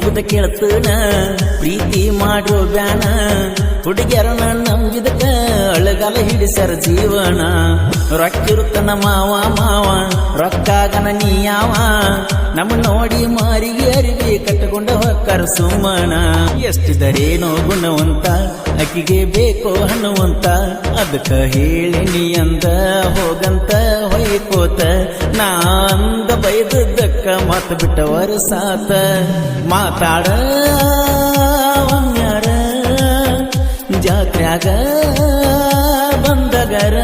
ಮುಗಿದ ಕೇಳ್ತನ ಪ್ರೀತಿ ಮಾಡೋ ಬ್ಯಾನ ಹುಡುಗ್ಯಾರನ ನಂಬಿದಕ ಅಳಗಾಲ ಹಿಡಿಸರ ಜೀವನ ರೊಕ್ಕಿರುತ್ತನ ಮಾವ ಮಾವ ರೊಕ್ಕಾಗನ ನೀಯಾವ ನಮ್ಮ ನೋಡಿ ಮಾರಿಗೆ ಅರಿವಿ ಕಟ್ಟಕೊಂಡ ಹೊಕ್ಕರ ಸುಮ್ಮನ ಎಷ್ಟಿದರೇನೋ ಗುಣವಂತ ಅಕ್ಕಿಗೆ ಬೇಕೋ ಹಣ್ಣುವಂತ ಅದಕ್ಕ ಹೇಳಿ ನೀ ಅಂದ ಹೋಗಂತ ಹೊಯ್ಕೋತ ನಾ ಅಂದ ಬೈದದ್ದಕ್ಕ ಮತ್ ಬಿಟ್ಟವರು ಸಾತ ಮಾತಾಡ ಒಮ್ಮ್ಯಾರ ಜಾತ್ರ್ಯಾಗ ಬಂದಗರ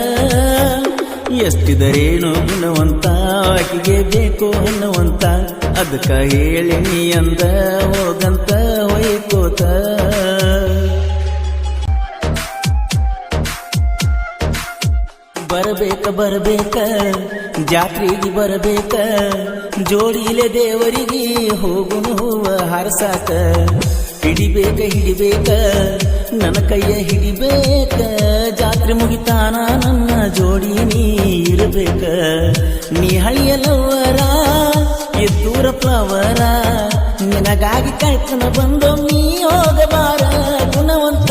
ಎಷ್ಟಿದರೇನು ಗುಣವಂತ ಆಕಿಗೆ ಬೇಕು ಅನ್ನುವಂತ ಅದಕ್ಕ ಹೇಳಿ ನೀ ಅಂದ ಹೋಗಂತ ಹೊಯ್ಕೋತ ಬರಬೇಕ ಜಾತ್ರೆಗೆ ಬರಬೇಕ ಜೋಡಿಲೆ ದೇವರಿಗೆ ಹೋಗುನು ಹೂವ ಹಾರಸಾಕ ಹಿಡಿಬೇಕ ನನ್ನ ಕೈಯ ಹಿಡಿಬೇಕ ಜಾತ್ರೆ ಮುಗಿತಾನ ನನ್ನ ಜೋಡಿ ನೀ ಇರಬೇಕ ನೀ ಹಳಿಯಲವರ ಎದ್ದೂರ ಫ್ಲವರ ನಿನಗಾಗಿ ಕಾಯ್ತನ ಬಂದೋ ನೀ ಹೋಗಬಾರ ಗುಣವಂತ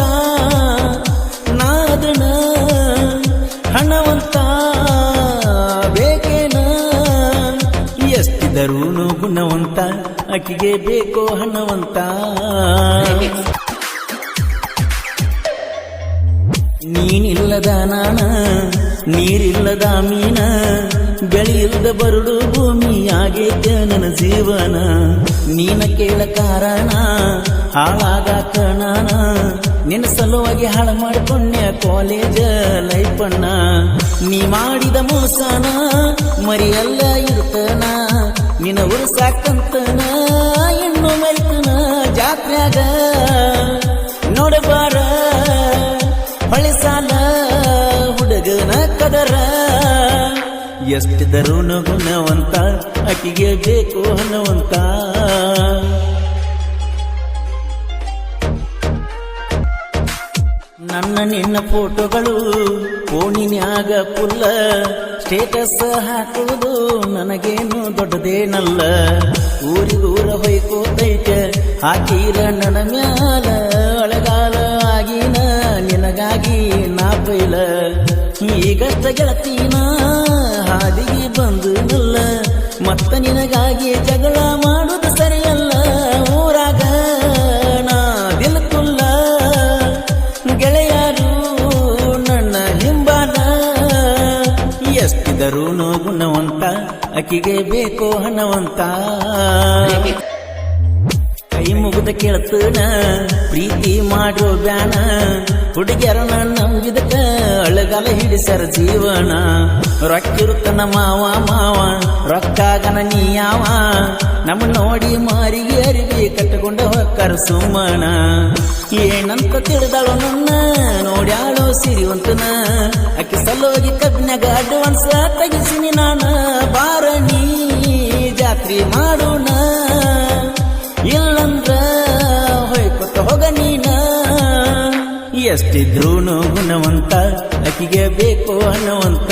ನಾದನ ಹಣವಂತ ಬೇಕೇನ ಎಷ್ಟಿದರೂನು ಗುಣವಂತ ಅಕ್ಕಿಗೆ ಬೇಕೋ ಹಣವಂತ ನೀನಿಲ್ಲದ ನಾನ ನೀರಿಲ್ಲದ ಮೀನ ಬೆಳೆಯಿಲ್ಲದ ಬರುಡು ಭೂಮಿ ಆಗೇತ ನನ್ನ ಜೀವನ ನೀನ ಕೇಳ ಕಾರಣ ಹಾಳಾಗಾಕ ನಾನ ನಿನ್ನ ಸಲುವಾಗಿ ಹಾಳು ಮಾಡಿಕೊಂಡೆ ಕಾಲೇಜ ಲೈಫನ್ನ ನೀ ಮಾಡಿದ ಮೋಸನ ಮರಿಯಲ್ಲ ಇರ್ತನ ನಿನ್ನ ಉರ್ಸಾಕಂತನ ಇನ್ನು ಮರಿತನ ಜಾತ್ರ್ಯಾಗ ನೋಡಬಾರ ಹೊಳೆ ಸಾಲ ಹುಡುಗನ ಕದರ ಎಷ್ಟಿದರೂನು ಗುಣವಂತ ಅಕ್ಕಿಗೆ ಬೇಕು ಅನ್ನುವಂತ ನನ್ನ ನಿನ್ನ ಫೋಟೋಗಳು ಫೋನಿನ್ಯಾಗ ಪುಲ್ಲ ಸ್ಟೇಟಸ್ ಹಾಕುವುದು ನನಗೇನು ದೊಡ್ಡದೇನಲ್ಲ ಊರಿಗೂರ ಹೊಯ್ಕೋತೈತೆ ಹಾಕೀರ ನನ್ನ ಮ್ಯಾಲ ಅಳಗಾಲ ಆಗಿನ ನಿನಗಾಗಿ ನಾ ಬೈಲ ಈಗಷ್ಟ ಗೆಳತೀನ ಹಾದಿಗೆ ಬಂದು ನಲ್ಲ ಮತ್ತ ನಿನಗಾಗಿ ಜಗಳ ಮಾಡುದು ಸರಿಯಲ್ಲ ಊರಾಗ ನಾ ದಿಲ್ಕುಲ್ಲ ಗೆಳೆಯರು ನನ್ನ ಹಿಂಬಾಲ ಎಷ್ಟಿದರೂನು ಗುಣವಂತ ಅಕ್ಕಿಗೆ ಬೇಕೋ ಹಣವಂತ ಕೈ ಮುಗಿದ ಕೇಳ್ತನ ಪ್ರೀತಿ ಮಾಡೋ ಬ್ಯಾನ ಹುಡುಗ್ಯಾರನ ನಂಬಿದಕ ಅಳಗಾಲ ಹಿಡಿಸರ ಜೀವನ ರೊಕ್ಕಿರುತ್ತನ ಮಾವ ಮಾವ ರೊಕ್ಕಾಗನ ನೀಯಾವ ನಮ್ಮ ನೋಡಿ ಮಾರಿಗೆ ಅರಿವಿ ಕಟ್ಟಕೊಂಡ ಹೊಕ್ಕರ ಸುಮ್ಮನ ಏನಂತ ತಿಳಿದಾಳು ನನ್ನ ನೋಡ್ಯಾಳೋ ಸಿರಿವಂತನ ಅಕ್ಕಿ ಸಲೋಗಿ ಕಬ್ಬಿನಾಗ ಅಡ್ವಾನ್ಸ್ ತೆಗಿಸಿನಿ ನಾನ ಬಾರ ನೀ ಜಾತ್ರೆ ಮಾಡೋಣ ಇಲ್ಲಂದ್ರ ಹೊಯ್ಕೊತ ಹೋಗ ನೀನ ಎಷ್ಟಿದ್ರೂನು ಗುಣವಂತ ಅಕ್ಕಿಗೆ ಬೇಕು ಅನ್ನುವಂತ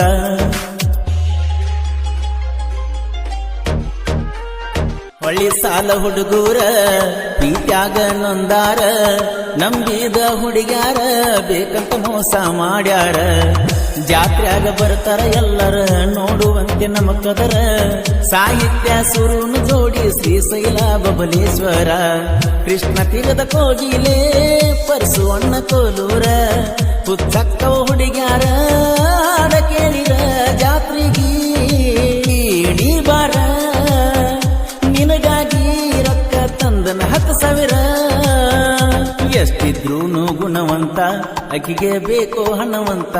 ಹೊಳ್ಳಿ ಸಾಲ ಹುಡುಗೂರ ಪ್ರೀತ್ಯಾಗ ನೊಂದಾರ ನಂಬಿದ ಹುಡುಗ್ಯಾರ ಬೇಕಂತ ಮೋಸ ಮಾಡ್ಯಾರ ಜಾತ್ರ್ಯಾಗ ಬರ್ತಾರ ಎಲ್ಲರ ನೋಡುವಂತೆ ನಮ್ಮ ಕದರ ಸಾಹಿತ್ಯ ಸುರುನು ಜೋಡಿ ಶ್ರೀಶೈಲ ಬಬಲೇಶ್ವರ ಕೃಷ್ಣ ತೀರದ ಕೋಗಿಲೆ ಪರಸು ಅಣ್ಣ ಕೋಲೂರ ಪುಚ್ಚಕ್ಕ ಹುಡುಗ್ಯಾರ ಹಾಡ ಕೇಳಿರ ಜಾತ್ರೆಗೆ ನೀ ಬಾರ ನಿನಗಾಗಿ ರೊಕ್ಕ ತಂದನ 10,000 ಎಷ್ಟಿದ್ರೂನು ಗುಣವಂತ ಅಕ್ಕಿಗೆ ಬೇಕೋ ಹಣವಂತ